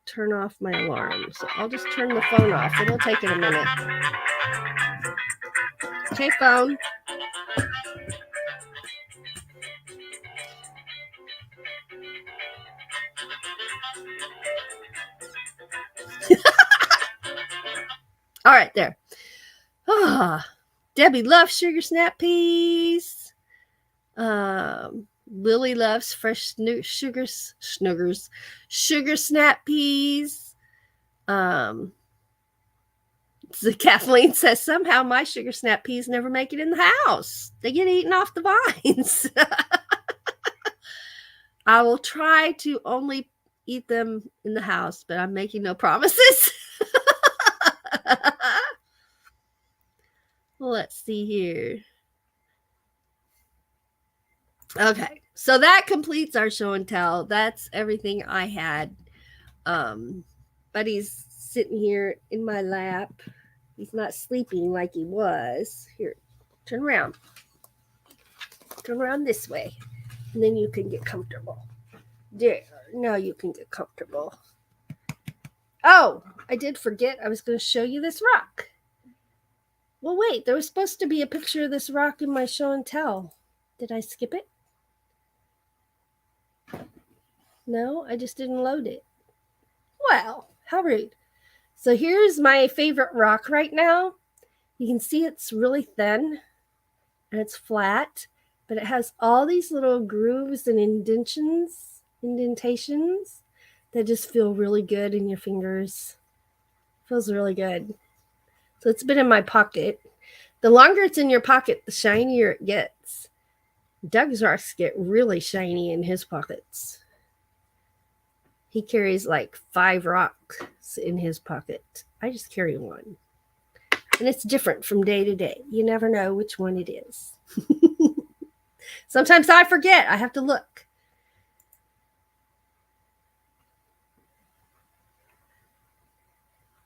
turn off my alarm. So I'll just turn the phone off. It'll take it a minute. Okay, phone. All right, there. Debbie loves sugar snap peas. Lily loves fresh sugar snap peas. So Kathleen says somehow my sugar snap peas never make it in the house. They get eaten off the vines. I will try to only eat them in the house, but I'm making no promises. Let's see here. Okay, so that completes our show and tell. That's everything I had. Buddy's sitting here in my lap. He's not sleeping like he was. Here, turn around. Turn around this way. And then you can get comfortable. There. Now you can get comfortable. Oh, I did forget I was going to show you this rock. Well, wait. There was supposed to be a picture of this rock in my show and tell. Did I skip it? No, I just didn't load it. Well, how rude. So here's my favorite rock right now. You can see it's really thin and it's flat, but it has all these little grooves and indentations that just feel really good in your fingers. Feels really good. So it's been in my pocket. The longer it's in your pocket, the shinier it gets. Doug's rocks get really shiny in his pockets. He carries like 5 rocks in his pocket. I just carry 1. And it's different from day to day. You never know which one it is. Sometimes I forget. I have to look.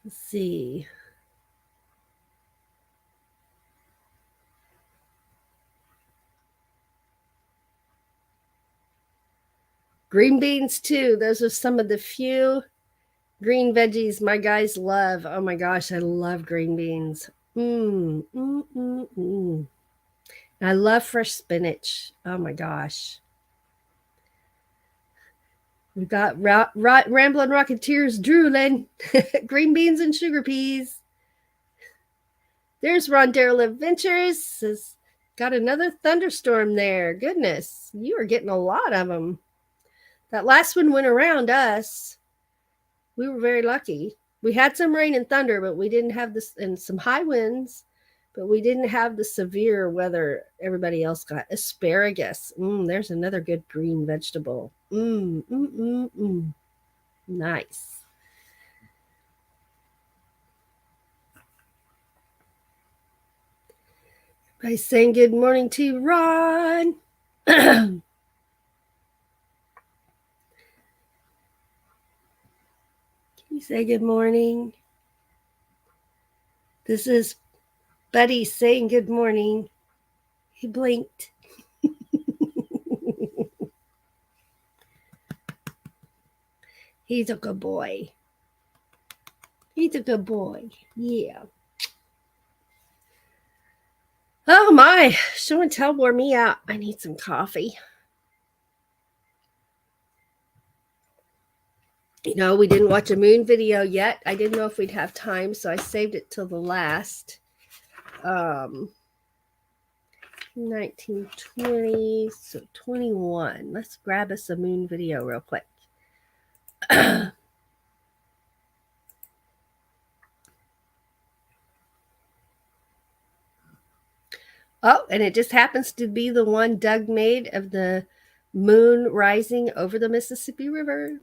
Let's see. Green beans too. Those are some of the few green veggies my guys love. Oh my gosh, I love green beans. And I love fresh spinach. Oh my gosh. We've got Ramblin' Rocketeers drooling. Green beans and sugar peas. There's Rondera Adventures. Says, got another thunderstorm there. Goodness, you are getting a lot of them. That last one went around us. We were very lucky. We had some rain and thunder, but we didn't have this, and some high winds, but we didn't have the severe weather everybody else got. Asparagus. There's another good green vegetable. Nice. By saying good morning to Ron. Can you say good morning? This is Buddy saying good morning. He blinked. He's a good boy. He's a good boy. Yeah. Oh my, show and tell wore me out. I need some coffee. You know, we didn't watch a moon video yet. I didn't know if we'd have time, so I saved it till the last. 1920, so 21. Let's grab us a moon video real quick. Oh, and it just happens to be the one Doug made of the moon rising over the Mississippi River.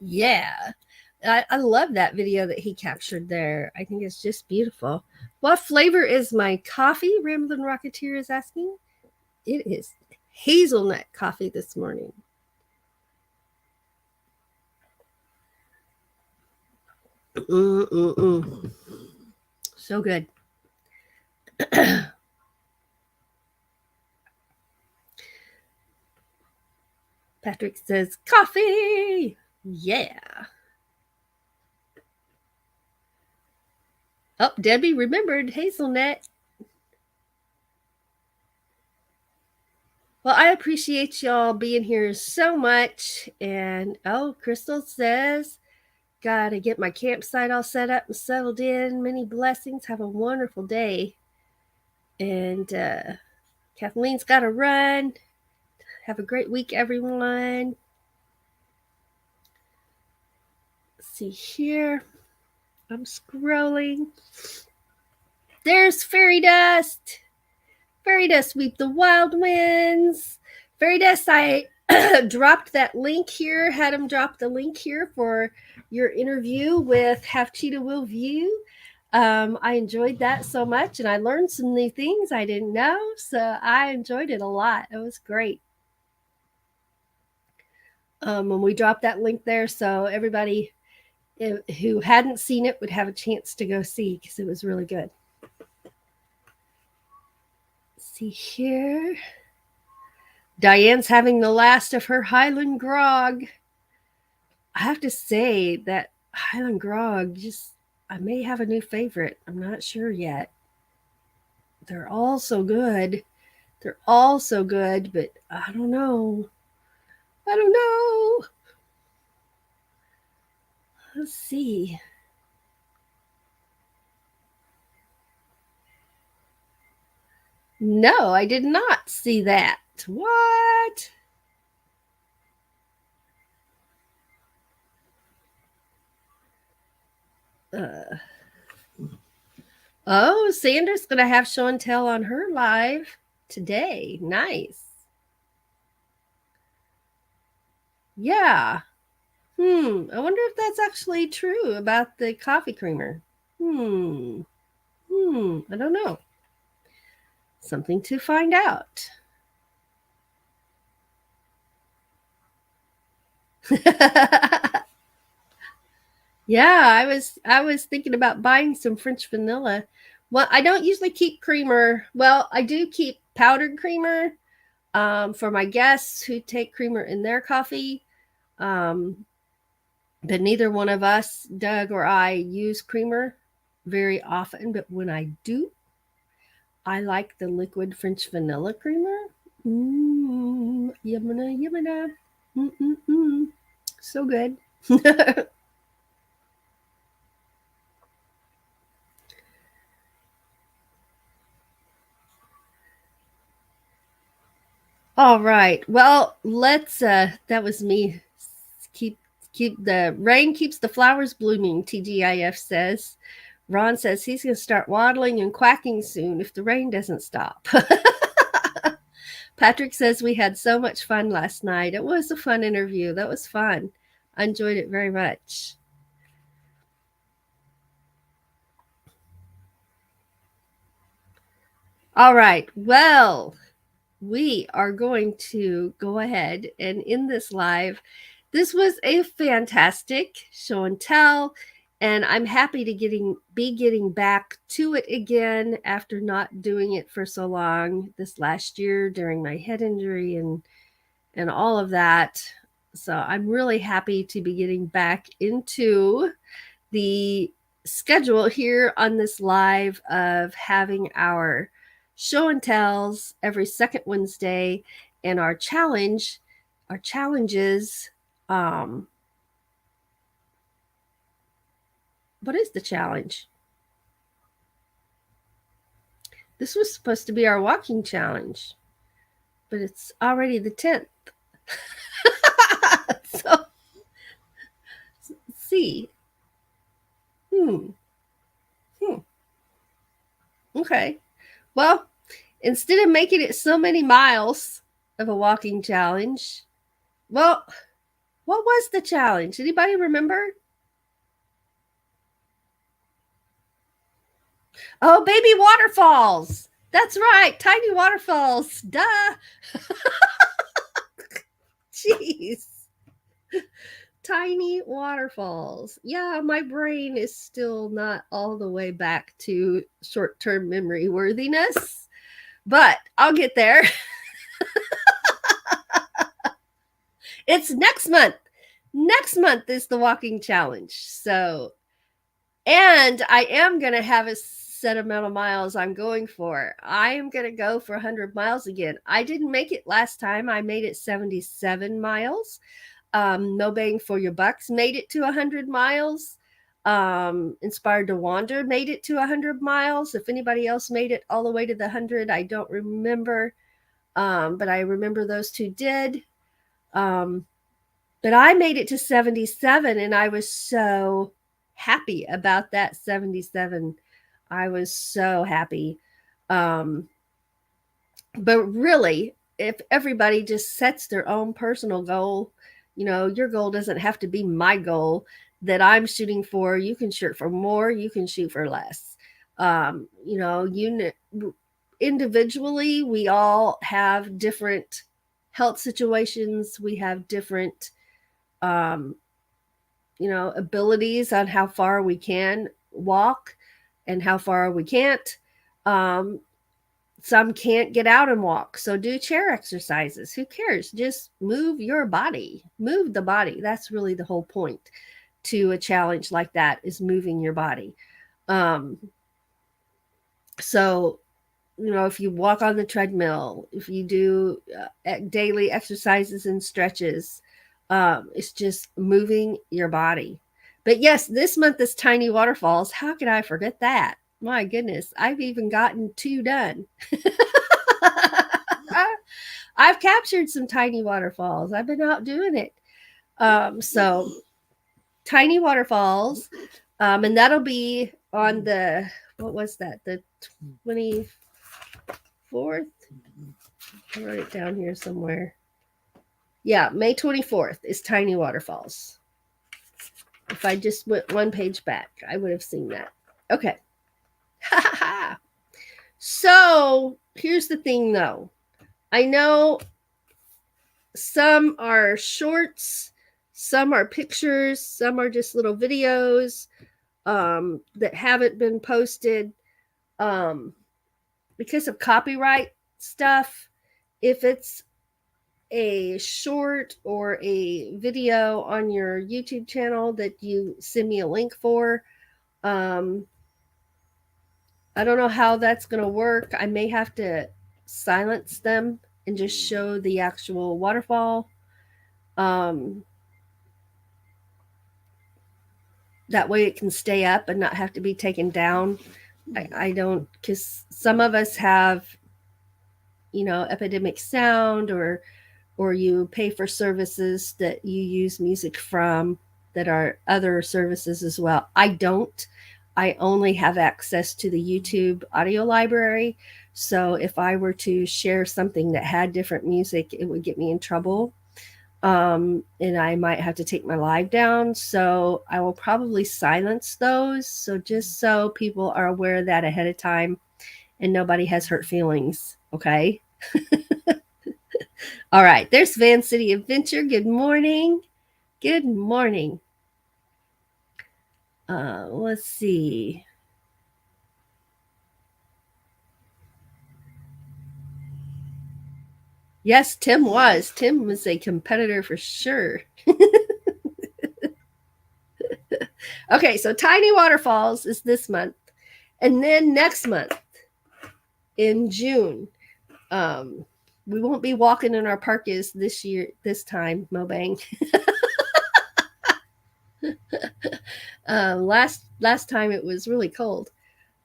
Yeah. I love that video that he captured there. I think it's just beautiful. What flavor is my coffee? Ramblin' Rocketeer is asking. It is hazelnut coffee this morning. So good. Patrick says, coffee. Yeah. Oh, Debbie remembered hazelnut. Well, I appreciate y'all being here so much. And Crystal says, gotta get my campsite all set up and settled in. Many blessings. Have a wonderful day. And Kathleen's got to run. Have a great week, everyone. Let's see here. I'm scrolling. There's fairy dust. Fairy dust, sweep the wild winds. Fairy dust, I dropped that link here, had him drop the link here for your interview with Half Cheetah Will View. I enjoyed that so much, and I learned some new things I didn't know, so I enjoyed it a lot. It was great. When we dropped that link there, so everybody who hadn't seen it would have a chance to go see, because it was really good. Let's see here. Diane's having the last of her Highland grog. I have to say that Highland grog, I may have a new favorite. I'm not sure yet. They're all so good. They're all so good, but I don't know. I don't know. Let's see. No, I did not see that. What? Oh, Sandra's going to have show and tell on her live today. Nice. Yeah. I wonder if that's actually true about the coffee creamer. I don't know. Something to find out. Yeah, I was thinking about buying some French vanilla. Well, I don't usually keep creamer. Well, I do keep powdered creamer for my guests who take creamer in their coffee. But neither one of us, Doug or I, use creamer very often. But when I do, I like the liquid French vanilla creamer. Yumina, yumina. So good. All right. Well, let's that was me. Keep the rain keeps the flowers blooming, TGIF says. Ron says he's going to start waddling and quacking soon if the rain doesn't stop. Patrick says we had so much fun last night. It was a fun interview. That was fun. I enjoyed it very much. All right. Well, we are going to go ahead and end this live. This was a fantastic show and tell, and I'm happy to be getting back to it again after not doing it for so long this last year during my head injury and all of that. So I'm really happy to be getting back into the schedule here on this live of having our show and tells every second Wednesday, and our challenges. What is the challenge? This was supposed to be our walking challenge, but it's already the 10th. So, let's see. Okay. Well, instead of making it so many miles of a walking challenge, well, what was the challenge? Anybody remember? Oh, baby waterfalls. That's right. Tiny waterfalls. Duh. Jeez. Tiny waterfalls. Yeah, my brain is still not all the way back to short term memory worthiness, but I'll get there. It's next month. Next month is the walking challenge. So, and I am going to have a set amount of miles I'm going for. I am going to go for 100 miles again. I didn't make it last time. I made it 77 miles. No Bang for Your Bucks made it to 100 miles. Inspired to Wander made it to 100 miles. If anybody else made it all the way to the 100, I don't remember. But I remember those two did. But I made it to 77, and I was so happy about that 77. I was so happy. But really, if everybody just sets their own personal goal, your goal doesn't have to be my goal that I'm shooting for. You can shoot for more, you can shoot for less. Individually, we all have different health situations. We have different, um, abilities on how far we can walk and how far we can't. Um, some can't get out and walk, so do chair exercises. Who cares? Just move your body, move the body. That's really the whole point to a challenge like that, is moving your body. So if you walk on the treadmill, if you do daily exercises and stretches, it's just moving your body. But yes, this month is Tiny Waterfalls. How could I forget that? My goodness, I've even gotten 2 done. I've captured some tiny waterfalls. I've been out doing it. So tiny waterfalls, and that'll be on the, what was that? The 24th. I wrote it down here somewhere. Yeah, May 24th is Tiny Waterfalls. If I just went one page back, I would have seen that. Okay. So here's the thing, though. I know some are shorts, some are pictures, some are just little videos that haven't been posted because of copyright stuff. If it's a short or a video on your YouTube channel that you send me a link for, I don't know how that's going to work. I may have to silence them and just show the actual waterfall. That way it can stay up and not have to be taken down. I don't, because some of us have, epidemic sound, or you pay for services that you use music from that are other services as well. I don't. I only have access to the YouTube audio library. So if I were to share something that had different music, it would get me in trouble. And I might have to take my live down. So I will probably silence those. So just so people are aware of that ahead of time and nobody has hurt feelings. Okay. All right. There's Van City Adventure. Good morning. Good morning. Let's see. Yes, Tim was. Tim was a competitor for sure. Okay, so Tiny Waterfalls is this month. And then next month, in June, we won't be walking in our parkas this time, Mobang. Last time it was really cold.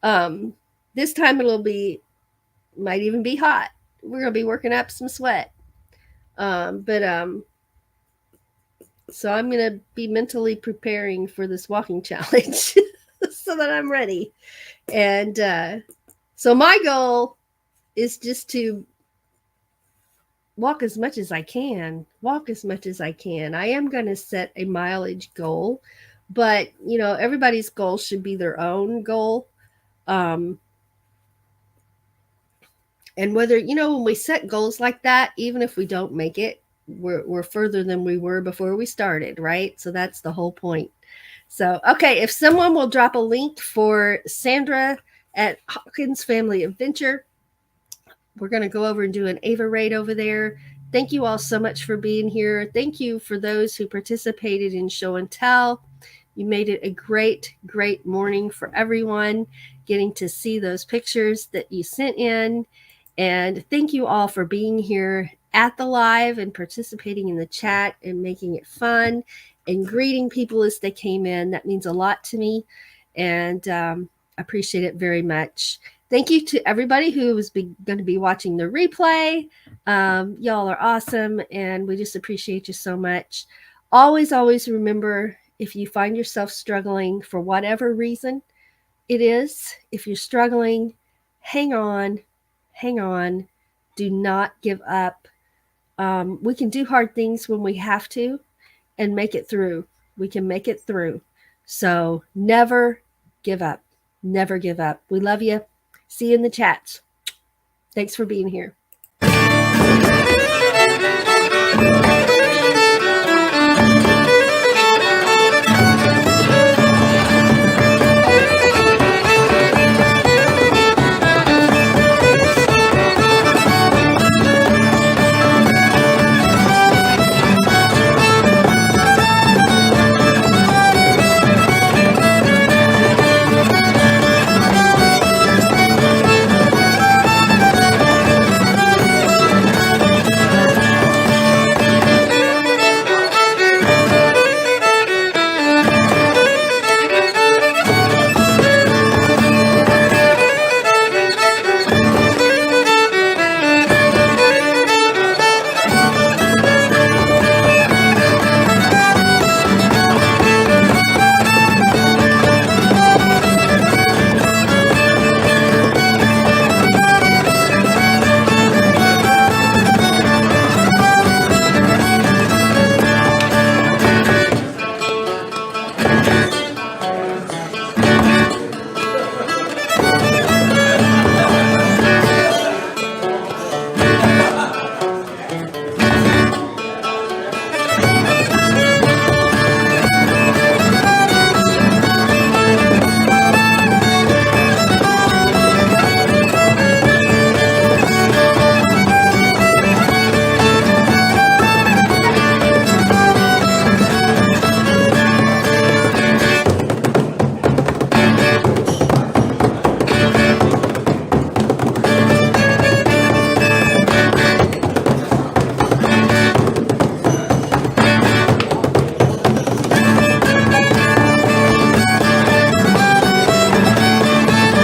This time might even be hot. We're gonna be working up some sweat. So I'm gonna be mentally preparing for this walking challenge so that I'm ready. And so my goal is just to walk as much as I can. I am going to set a mileage goal, but everybody's goal should be their own goal. And whether, when we set goals like that, even if we don't make it, we're further than we were before we started, right? So that's the whole point. So, okay, if someone will drop a link for Sandra at Hawkins Family Adventure, we're going to go over and do an Ava raid over there. Thank you all so much for being here. Thank you for those who participated in show and tell. You made it a great, great morning for everyone, getting to see those pictures that you sent in. And thank you all for being here at the live and participating in the chat and making it fun and greeting people as they came in. That means a lot to me, and appreciate it very much. Thank you to everybody who is going to be watching the replay. Y'all are awesome, and we just appreciate you so much. Always, always remember, if you find yourself struggling for whatever reason it is, if you're struggling, hang on, Do not give up. We can do hard things when we have to and make it through. We can make it through. So never give up. Never give up. We love you. See you in the chats. Thanks for being here.